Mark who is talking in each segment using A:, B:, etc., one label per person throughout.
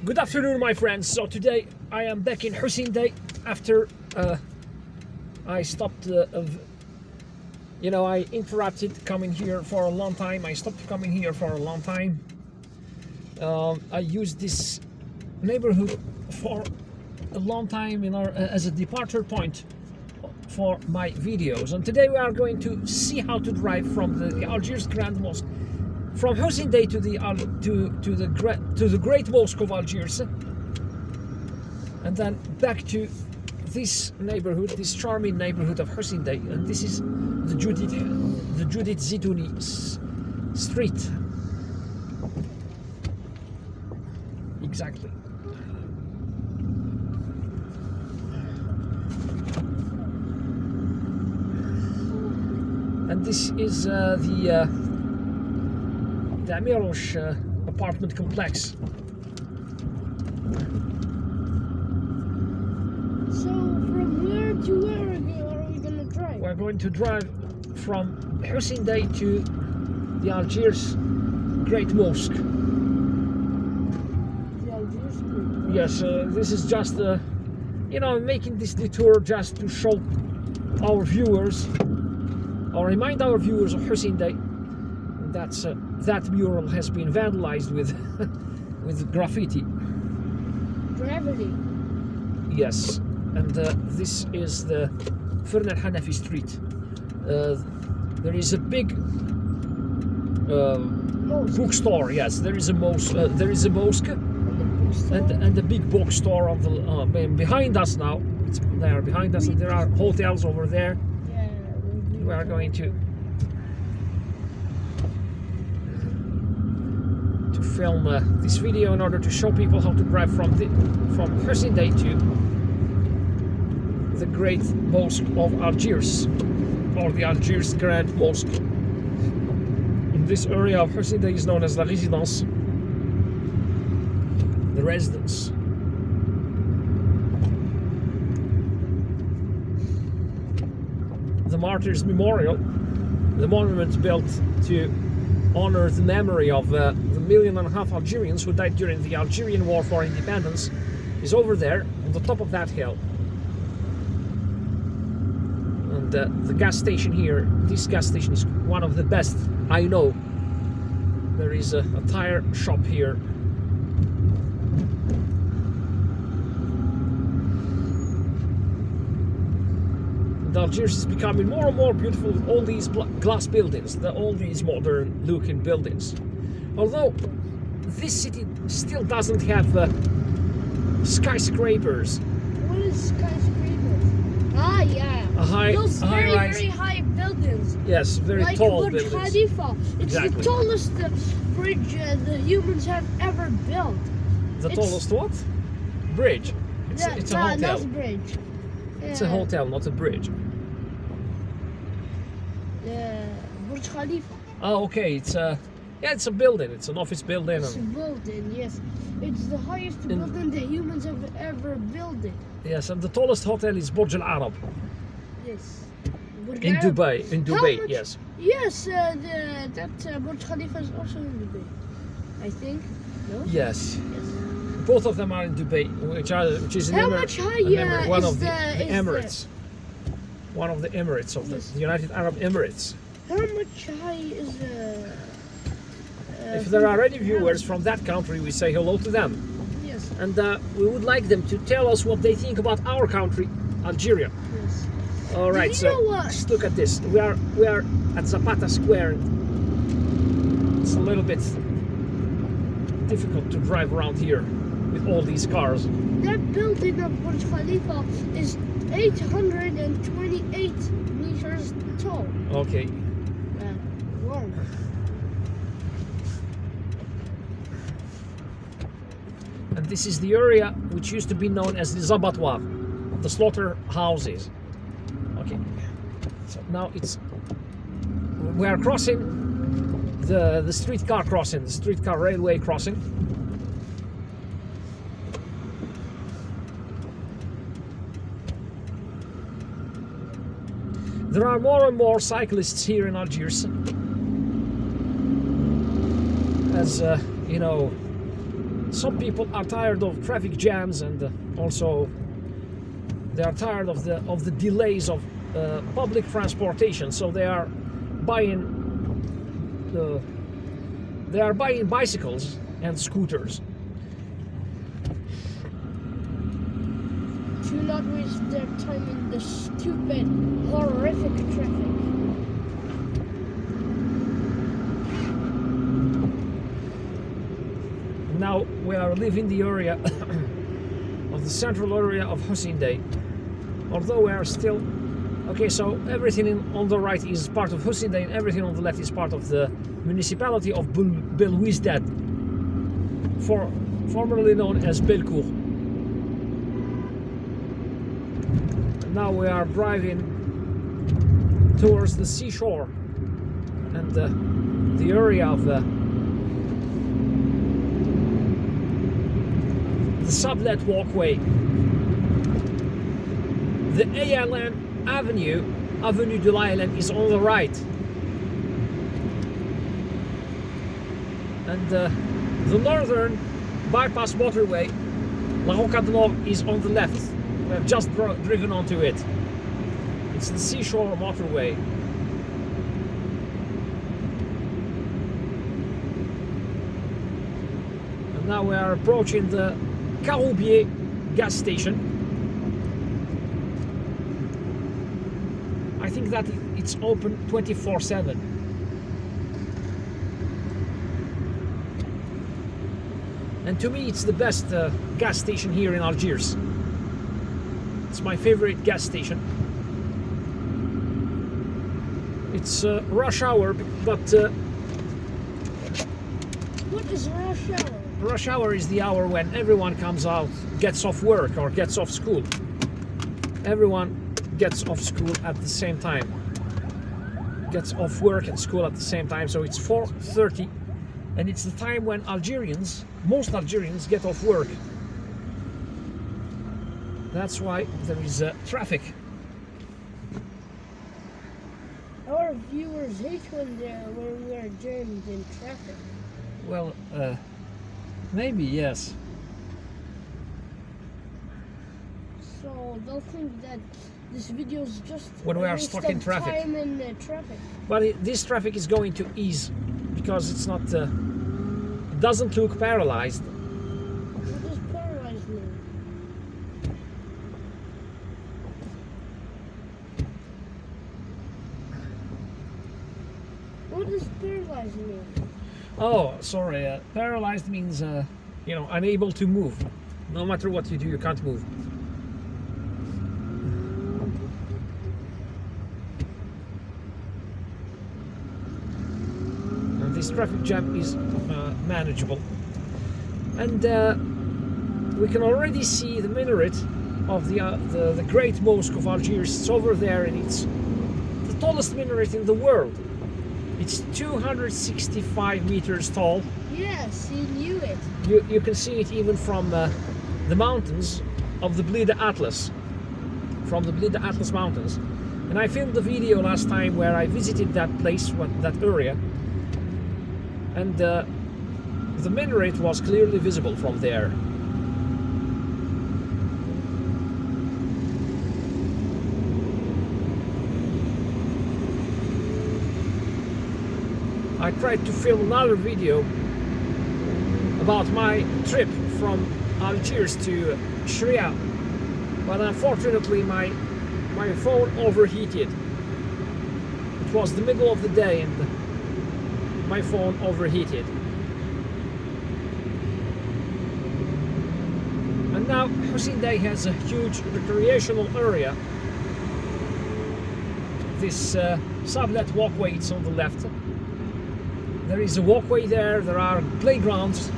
A: Good afternoon, my friends. So today I am back in Hussein Dey after I stopped. I interrupted coming here for a long time. I stopped coming here for a long time. I used this neighborhood for a long time, as a departure point for my videos. And today we are going to see how to drive from the Algiers Grand Mosque, from Hussein Dey to the Great Mosque of Algiers, and then back to this neighborhood, this charming neighborhood of Hussein Dey. And this is the Judith Zitouni street. Exactly. And this is the Amirosh apartment complex.
B: So from where to where are we going to drive?
A: We're going to drive from Hussein Dey to the Algiers Great Mosque.
B: The Algiers Great.
A: Yes, this is just, making this detour just to show our viewers, or remind our viewers of Hussein Dey. That mural has been vandalized with with graffiti.
B: Gravity.
A: Yes, and this is the Fern El Hanafi street. There is a big bookstore. Yes, there is a mosque. And a big bookstore on the behind us now. It's there behind us, and there are hotels over there.
B: Yeah.
A: We are going to film this video in order to show people how to drive from Hussein Dey to the Great Mosque of Algiers, or the Algiers Grand Mosque. In this area of Hussein Dey is known as La Résidence, the residence. The Martyrs Memorial, the monument built to honor the memory of the 1.5 million Algerians who died during the Algerian War for Independence, is over there on the top of that hill. And the gas station here, this gas station is one of the best I know. There is a tire shop here. Algiers is becoming more and more beautiful with all these glass buildings, all these modern looking buildings. Although this city still doesn't have skyscrapers.
B: What is skyscrapers? Ah, yeah. Those very high buildings.
A: Yes, very
B: like
A: tall
B: Burj
A: buildings.
B: Khalifa. It's
A: Exactly.
B: the tallest bridge the humans have ever built.
A: The tallest what? Bridge. It's a hotel.
B: Not a bridge.
A: It's a hotel, not a bridge.
B: Burj Khalifa.
A: Oh, okay. It's a building. It's an office building.
B: It's a building, yes. It's the highest building the humans have ever built.
A: Yes, and the tallest hotel is Burj Al Arab.
B: Yes.
A: In Dubai. In Dubai,
B: much?
A: yes.
B: Yes, that Burj Khalifa is also in Dubai, I think. No?
A: Yes.
B: Yes.
A: Both of them are in Dubai, which is
B: How much higher
A: one
B: is
A: of the
B: is
A: Emirates. One of the Emirates of
B: Yes.
A: the United Arab Emirates.
B: How much high is
A: If there are any viewers from that country, we say hello to them.
B: Yes.
A: And we would like them to tell us what they think about our country, Algeria.
B: Yes.
A: All right,
B: Do you know what?
A: just look at this. We are at Zapata Square. It's a little bit difficult to drive around here with all these cars.
B: That building of Burj Khalifa is 828 meters tall.
A: Okay.
B: Long.
A: And this is the area which used to be known as the Zabatwar, the slaughterhouses. Okay. So now we are crossing the streetcar crossing, the streetcar railway crossing. There are more and more cyclists here in Algiers. As you know, some people are tired of traffic jams, and also they are tired of the delays of public transportation. So they are buying bicycles and scooters.
B: Do not waste their time in the stupid, horrific traffic.
A: Now we are leaving the area of the central area of Hussein Dey. Although we are still okay, so everything on the right is part of Hussein Dey, and everything on the left is part of the municipality of Belwizdad, formerly known as Belcourt. Now we are driving towards the seashore and the area of the sublet walkway. The ALN Avenue de l'Island is on the right, and the northern bypass motorway, La Rocade Nord, is on the left. We have just driven onto it. It's the seashore motorway. And now we are approaching the Caroubier gas station. I think that it's open 24/7. And to me, it's the best gas station here in Algiers. It's my favorite gas station. It's rush hour, but
B: what is rush hour?
A: Rush hour is the hour when everyone comes out, gets off work or gets off school. Everyone gets off school at the same time. Gets off work and school at the same time, so it's 4:30, and it's the time when most Algerians get off work. That's why there is traffic.
B: Our viewers hate when we are jammed in traffic.
A: Well, maybe yes.
B: So they'll think that this video is just
A: when we are stuck in traffic.
B: Time in traffic.
A: But this traffic is going to ease because it's not. It doesn't look paralyzed.
B: What does paralyzed mean? What does paralyzed mean?
A: Oh, sorry. Paralyzed means, unable to move. No matter what you do, you can't move. And this traffic jam is manageable. And we can already see the minaret of the Great Mosque of Algiers. It's over there, and it's the tallest minaret in the world. It's 265 meters tall.
B: Yes, you knew it.
A: You can see it even from the mountains of the Blida Atlas. From the Blida Atlas mountains. And I filmed the video last time where I visited that place, that area. And the minaret was clearly visible from there. I tried to film another video about my trip from Algiers to Shria, but unfortunately my phone overheated. It was the middle of the day and my phone overheated. And now Hussein Dey has a huge recreational area. This sublet walkway is on the left. There is a walkway there, there are playgrounds,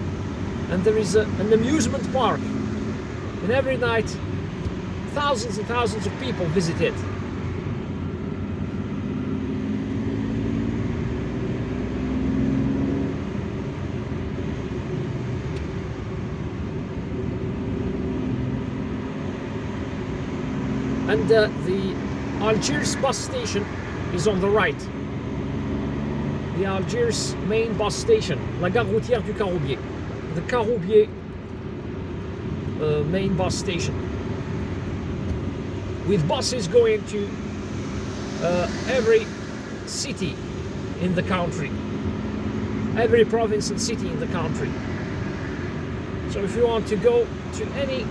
A: and there is an amusement park. And every night, thousands and thousands of people visit it. And the Algiers bus station is on the right. The Algiers main bus station, la gare routière du Caroubier. the Caroubier main bus station, with buses going to every city in the country, every province and city in the country. So if you want to go to any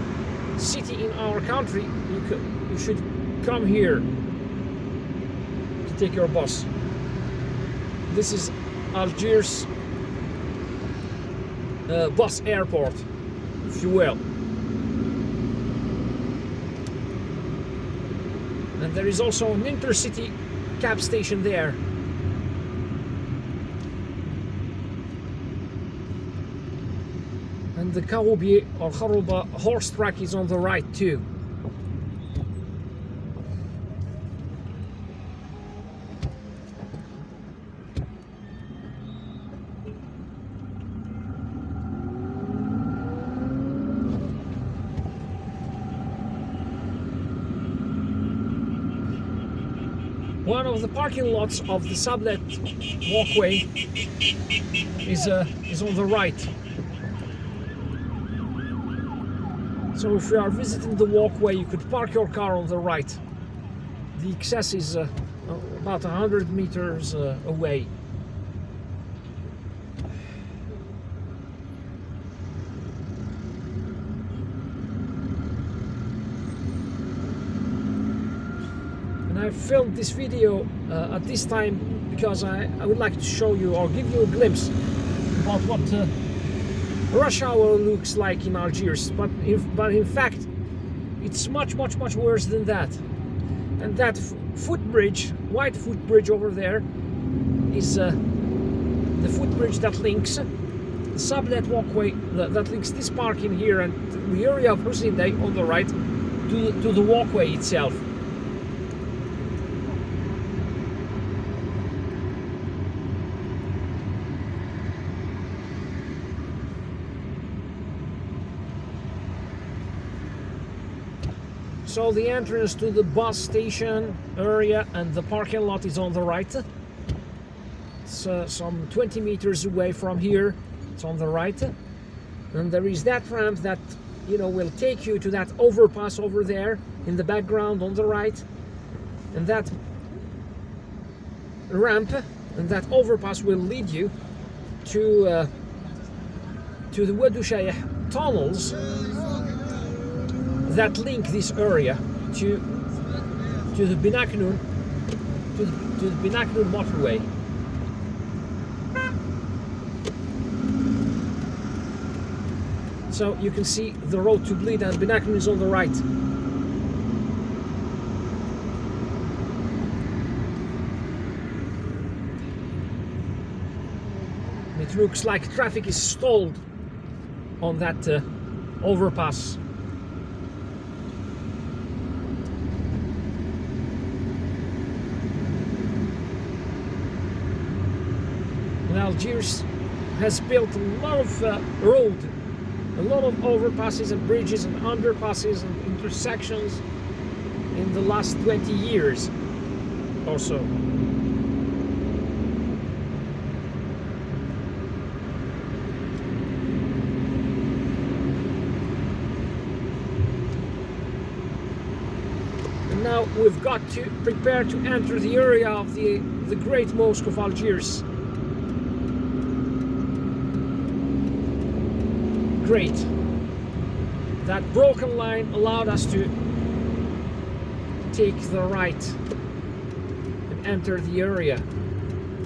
A: city in our country, you should come here to take your bus. This is Algiers bus airport, if you will. And there is also an intercity cab station there. And the Caroubier or Kharouba horse track is on the right too. One of the parking lots of the sublet walkway is on the right. So if you are visiting the walkway, you could park your car on the right. The access is about 100 meters away. I filmed this video at this time because I would like to show you or give you a glimpse about what rush hour looks like in Algiers, but in fact it's much worse than that. And that footbridge, white footbridge over there, is the footbridge that links the sublet walkway that links this parking here and the area of Hussein Dey on the right to the walkway itself. So the entrance to the bus station area and the parking lot is on the right. It's some 20 meters away from here. It's on the right. And there is that ramp that, will take you to that overpass over there in the background on the right. And that ramp and that overpass will lead you to the Wadouchaya tunnels that link this area to the Binaknoun to the Binaknoun motorway. So you can see the road to Blida and Binaknoun is on the right. It looks like traffic is stalled on that overpass. Algiers has built a lot of road, a lot of overpasses and bridges and underpasses and intersections in the last 20 years or so. And now we've got to prepare to enter the area of the Great Mosque of Algiers. Great. That broken line allowed us to take the right and enter the area.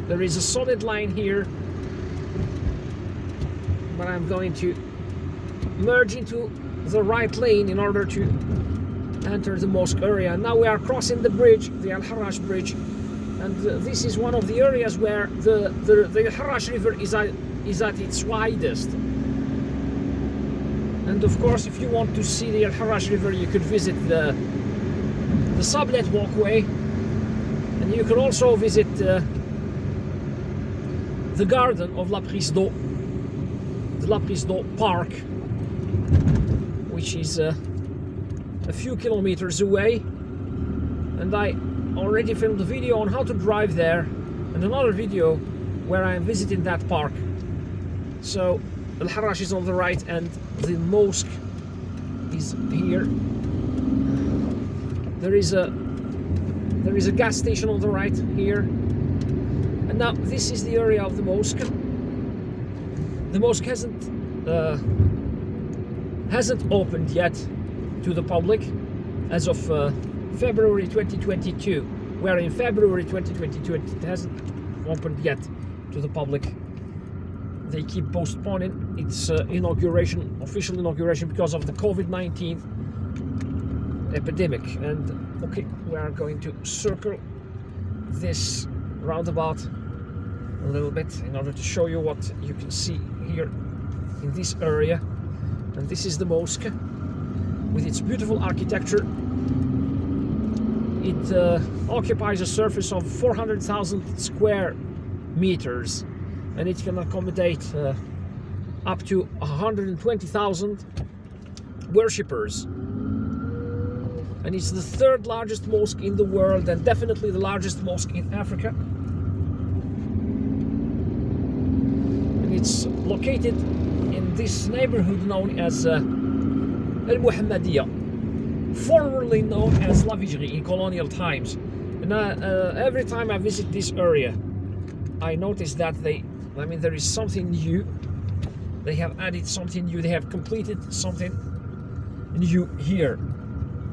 A: There is a solid line here, but I'm going to merge into the right lane in order to enter the mosque area. Now we are crossing the bridge, the Al Harraj bridge, and this is one of the areas where the Al Harraj river is at its widest. And of course, if you want to see the Al Harraj River, you could visit the sublet walkway, and you could also visit the garden of La Prise d'Eau, the La Prise d'Eau Park, which is a few kilometers away. And I already filmed a video on how to drive there, and another video where I am visiting that park. So Al-Harrach is on the right, and the mosque is here. There is a gas station on the right here. And now this is the area of the mosque. The mosque hasn't opened yet to the public as of February 2022. We are in February 2022. It hasn't opened yet to the public. They keep postponing its official inauguration, because of the COVID-19 epidemic. And okay, we are going to circle this roundabout a little bit in order to show you what you can see here in this area. And this is the mosque with its beautiful architecture. It occupies a surface of 400,000 square meters, and it can accommodate up to 120,000 worshippers. And it's the third largest mosque in the world, and definitely the largest mosque in Africa. And it's located in this neighborhood known as Al-Muhammadiyya, formerly known as La Vigerie in colonial times. And every time I visit this area, I notice that there is something new. They have added something new. They have completed something new here.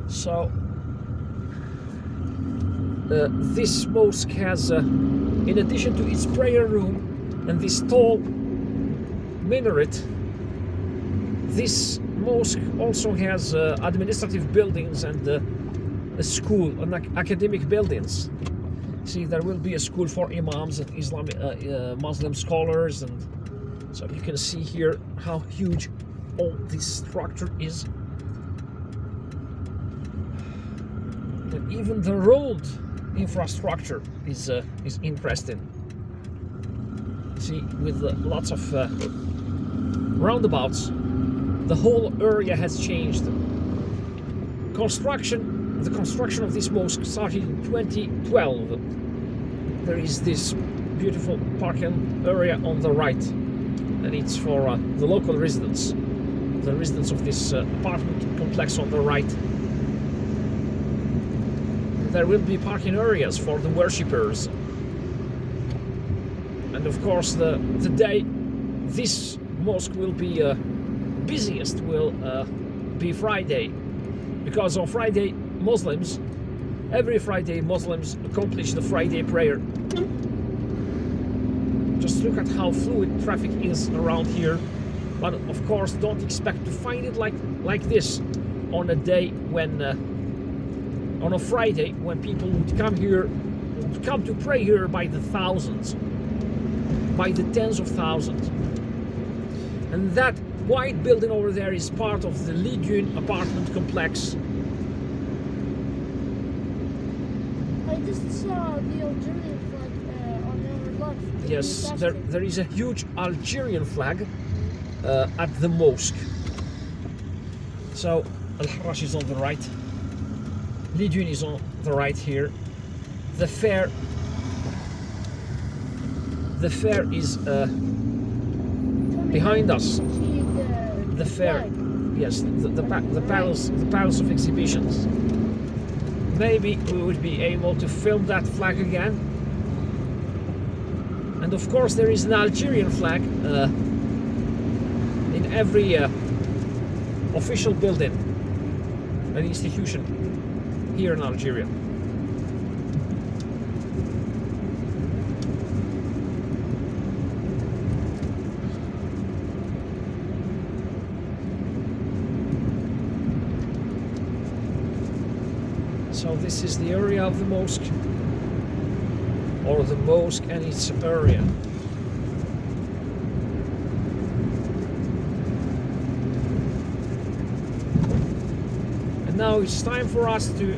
A: So this mosque has, in addition to its prayer room and this tall minaret, this mosque also has administrative buildings and a school and academic buildings. See, there will be a school for imams and Muslim scholars, and so you can see here how huge all this structure is. And even the road infrastructure is interesting. See, with lots of roundabouts, the whole area has changed. The construction of this mosque started in 2012. There is this beautiful parking area on the right, and it's for the local residents, the residents of this apartment complex on the right. There will be parking areas for the worshippers. And of course, the day this mosque will be busiest will be Friday, because on Friday every Friday Muslims accomplish the Friday prayer. Just look at how fluid traffic is around here. But of course, don't expect to find it like this on a day when on a Friday, when people would come to pray here by the thousands, by the tens of thousands. And that white building over there is part of the Legion apartment complex.
B: I just saw the Algerian flag on our left.
A: Yes, there is a huge Algerian flag at the mosque. So Al-Harrach is on the right. Legion is on the right here. The fair is behind us. The fair, yes, the palace of exhibitions. Maybe we would be able to film that flag again. And of course, there is an Algerian flag in every official building and institution here in Algeria. So this is the area of the mosque, or the mosque and its area. And now it's time for us to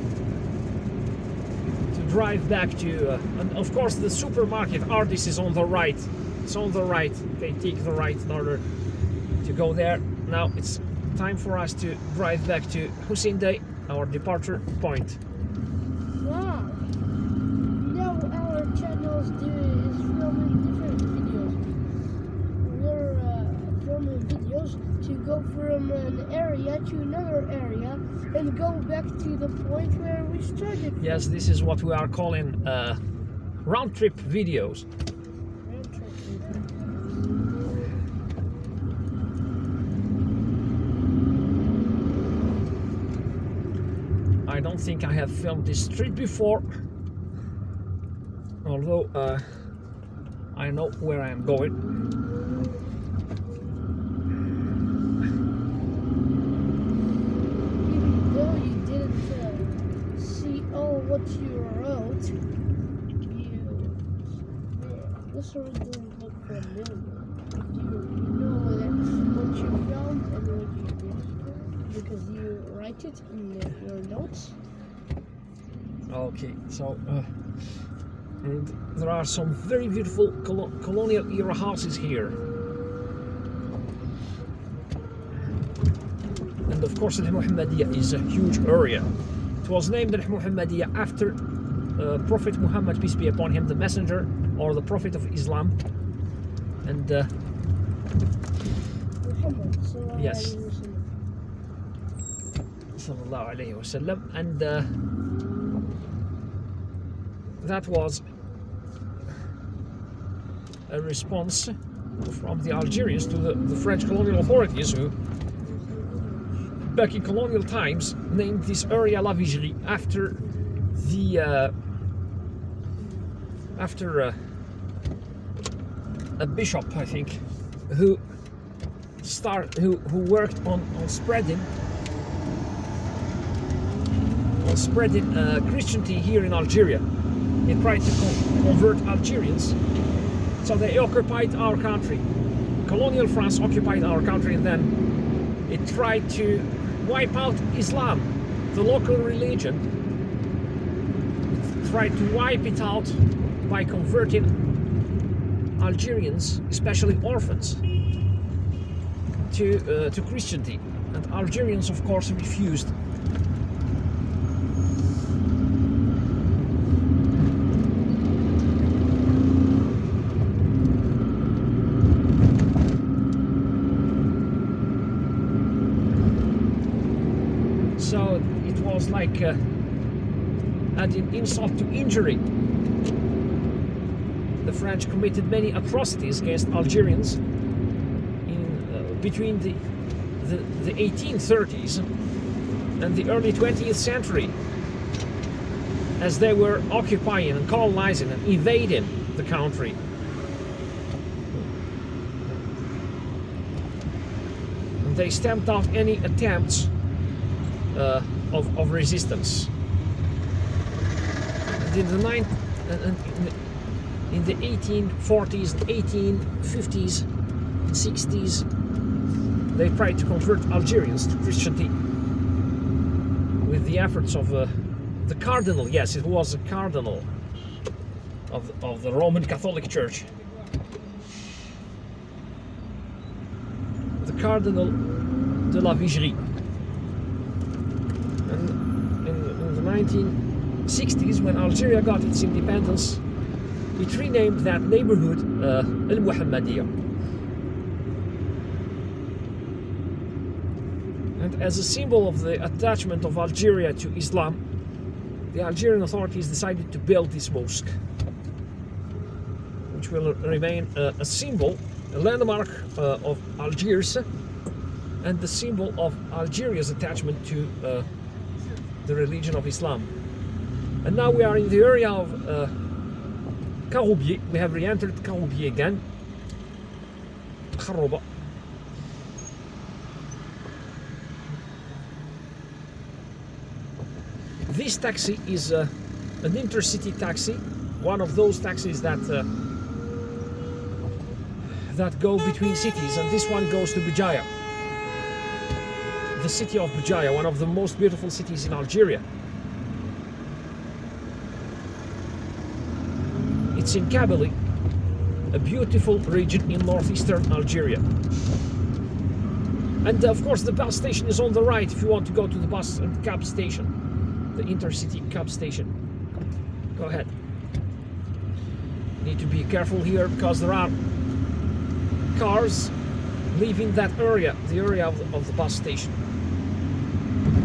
A: drive back to, and of course the supermarket Ardis is on the right. It's on the right. Okay, take the right in order to go there. Now it's time for us to drive back to Hussein Dey, our departure point.
B: Wow. Now our channel is filming different videos. We're filming tunnels to go from an area to another area and go back to the point where we started.
A: Yes, this is what we are calling round trip videos. I don't think I have filmed this street before, although I know where I am going.
B: Even though you didn't see all what you wrote, this one doesn't look familiar. You know what you found and what you did because you write it in your notes.
A: Okay, so and there are some very beautiful colonial era houses here, and of course Al-Muhammadiyya is a huge area. It was named Al-Muhammadiyya after Prophet Muhammad, peace be upon him, the messenger or the prophet of Islam. And yes, sallallahu alayhi wasallam, and that was a response from the Algerians to the French colonial authorities, who back in colonial times named this area La Vigerie after the a bishop, I think, who worked on spreading Christianity here in Algeria. He tried to convert Algerians, so they occupied our country. Colonial France occupied our country, and then it tried to wipe out Islam, the local religion. It tried to wipe it out by converting Algerians, especially orphans, to Christianity, and Algerians, of course, refused. So it was like adding insult to injury. The French committed many atrocities against Algerians in between the 1830s and the early 20th century, as they were occupying and colonizing and invading the country. And they stamped out any attempts of resistance. And in the 1840s, 1850s, 60s, they tried to convert Algerians to Christianity with the efforts of the cardinal. Yes, it was a cardinal of the Roman Catholic Church, the Cardinal de la Vigerie. And in the 1960s, when Algeria got its independence, it renamed that neighborhood Al-Muhammadiyya. And as a symbol of the attachment of Algeria to Islam, the Algerian authorities decided to build this mosque, which will remain a symbol, a landmark of Algiers, and the symbol of Algeria's attachment to the religion of Islam. And now we are in the area of Karoubier. We have re-entered Karoubier again. Kharouba. This taxi is an intercity taxi, one of those taxis that go between cities, and this one goes to Bujaia, the city of Bujaia, one of the most beautiful cities in Algeria. It's in Kabylie, a beautiful region in northeastern Algeria. And of course the bus station is on the right if you want to go to the bus and cab station, the intercity cab station. Go ahead. You need to be careful here because there are cars leaving that area, the area of the bus station.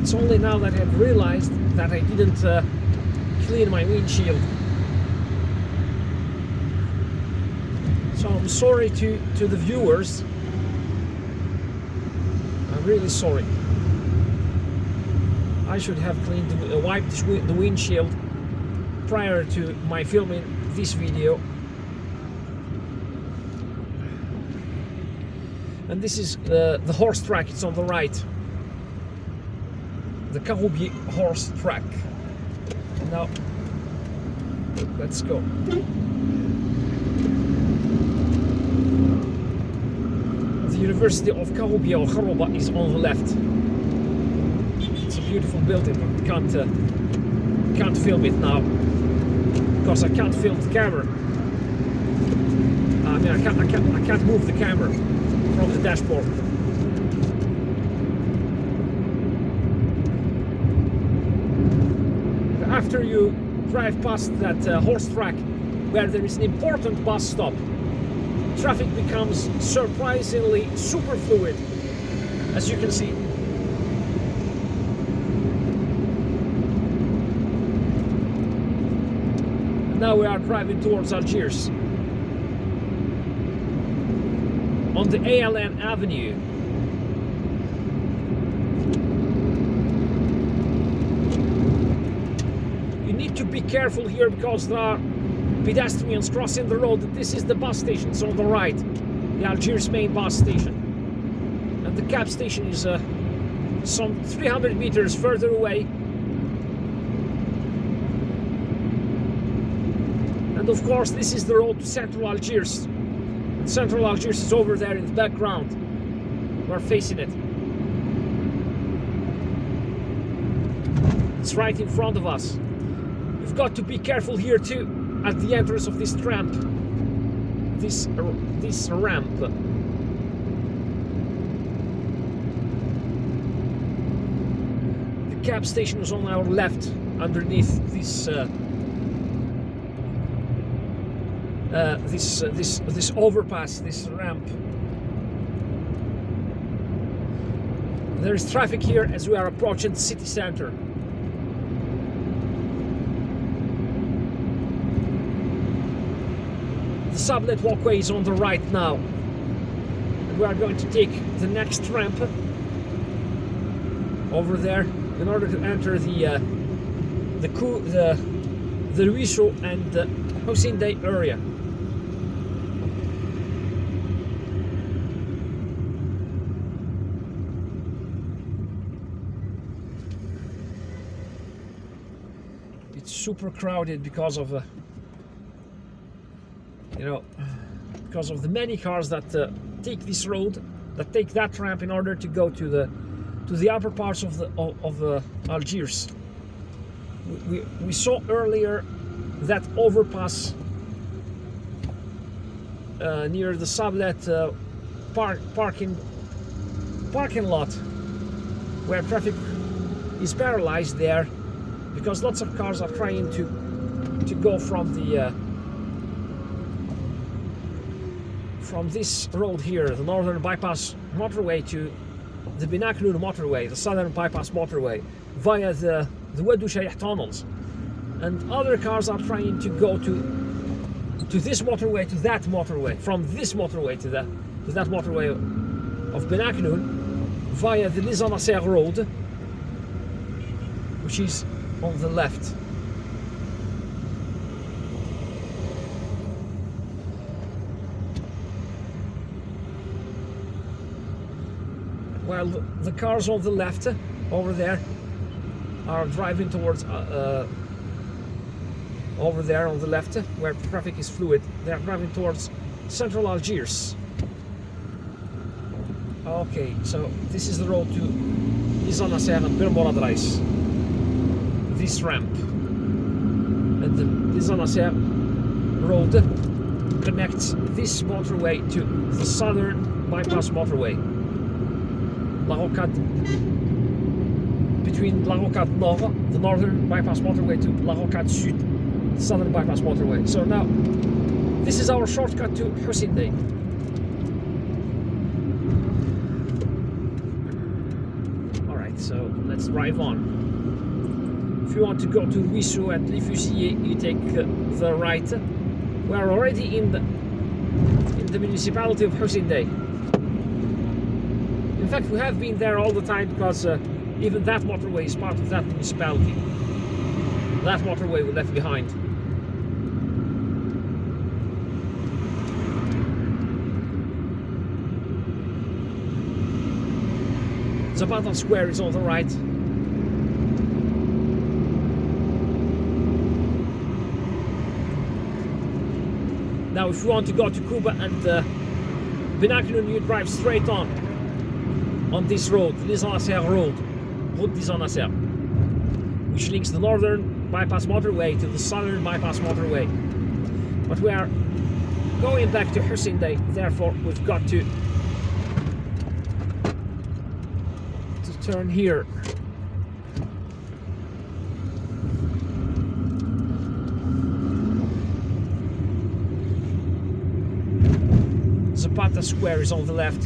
A: It's only now that I've realized that I didn't clean my windshield. So I'm sorry to the viewers. I'm really sorry. I should have cleaned, wiped the windshield prior to my filming this video. And this is the horse track. It's on the right. The Caroubier horse track. Now, let's go. The University of Caroubier or Kharouba is on the left. It's a beautiful building, but we can't film it now because I can't film the camera. I mean, I can't move the camera from the dashboard. After you drive past that horse track where there is an important bus stop, traffic becomes surprisingly super fluid, as you can see. And now we are driving towards Algiers on the ALN Avenue. You need to be careful here because there are pedestrians crossing the road. This is the bus station, it's on the right, the Algiers main bus station. And the cab station is some 300 meters further away. And of course, this is the road to Central Algiers. Central Algiers is over there in the background. We're facing it. It's right in front of us. You've got to be careful here too at the entrance of this ramp. This ramp. The cab station is on our left, underneath this this overpass, this ramp. There is traffic here as we are approaching the city center. The sublet walkway is on the right now, and we are going to take the next ramp over there in order to enter the Ruisseau and the Hussein Dey area. It's super crowded because of because of the many cars that take this road, that take that ramp in order to go to the upper parts of Algiers. We saw earlier that overpass near the sublet parking lot, where traffic is paralyzed there because lots of cars are trying to go from this road here, the northern bypass motorway, to the Ben Aknoun motorway, the southern bypass motorway, via the Wadou Shaykh tunnels. And other cars are trying to go to this motorway, to that motorway, from this motorway to that motorway of Ben Aknoun via the Nizam Nasser road, which is on the left. While the cars on the left over there are driving towards over there on the left where traffic is fluid. They are driving towards Central Algiers. Okay, so this is the road to Nizam Nasser and Bir Morad Rais. This ramp and the Nizam Nasser road connects this motorway to the southern bypass motorway. La Rocade, between La Rocade Nord, the northern bypass motorway, to La Rocade Sud, the southern bypass motorway. So now, this is our shortcut to Hussein Dey. right, so let's drive on. If you want to go to Wissou and Les Fusiliers, you take the right. We are already in the municipality of Hussein Dey. In fact, we have been there all the time because even that motorway is part of that municipality. That motorway we left behind. Zapata Square is on the right. Now if you want to go to Cuba and Binaculum, you drive straight on this road, Les Anasser Road, Route des Anasser, which links the northern bypass motorway to the southern bypass motorway. But we are going back to Hussein Dey, therefore we've got to turn here. Zapata Square is on the left.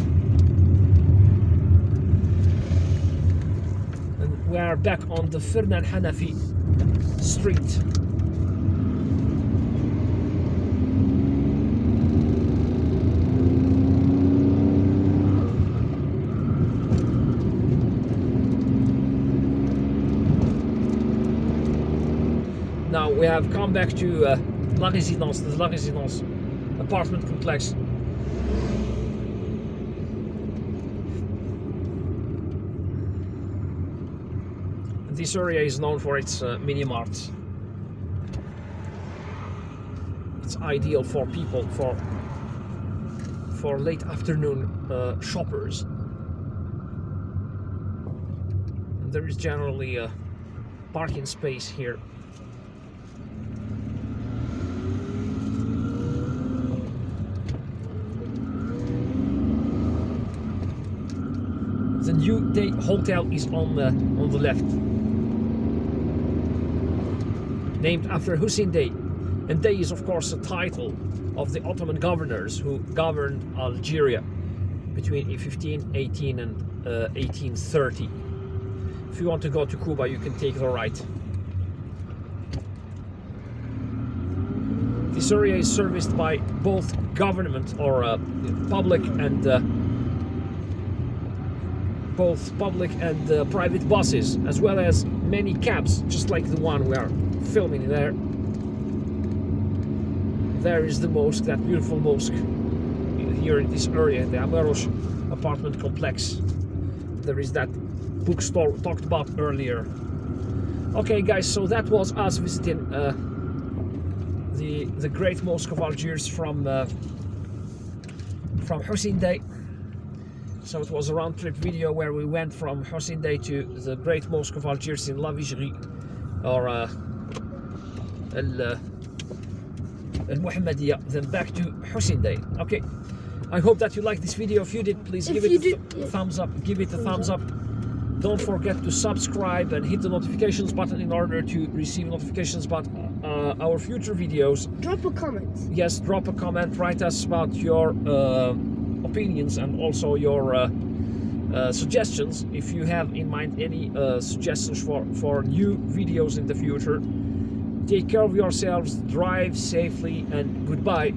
A: And we are back on the Ferdinand Hanafi Street. Now we have come back to La Résidence, the La Résidence apartment complex. This area is known for its mini marts. It's ideal for people, for late afternoon shoppers. And there is generally a parking space here. The New Day Hotel is on the left, named after Hussein Dey, and Dey is of course a title of the Ottoman governors who governed Algeria between 1518 and 1830. If you want to go to Cuba, you can take the right. This area is serviced by both government or public and private buses, as well as many cabs, just like the one we are filming there. There is the mosque, that beautiful mosque here in this area, in the Ameros apartment complex. There is that bookstore talked about earlier. Okay guys, so that was us visiting the Great Mosque of Algiers from Hussein Dey. So it was a round-trip video where we went from Hussein Dey to the Great Mosque of Algiers in La Vigerie, or Al-Muhammadiyya, then back to Hussein Dey. Okay, I hope that you liked this video. If you did, please give it a thumbs up. Give it a thumbs up. Don't forget to subscribe and hit the notifications button in order to receive notifications about our future videos.
B: Drop a comment.
A: Yes, drop a comment. Write us about your opinions and also your suggestions. If you have in mind any suggestions for new videos in the future. Take care of yourselves, drive safely, and goodbye.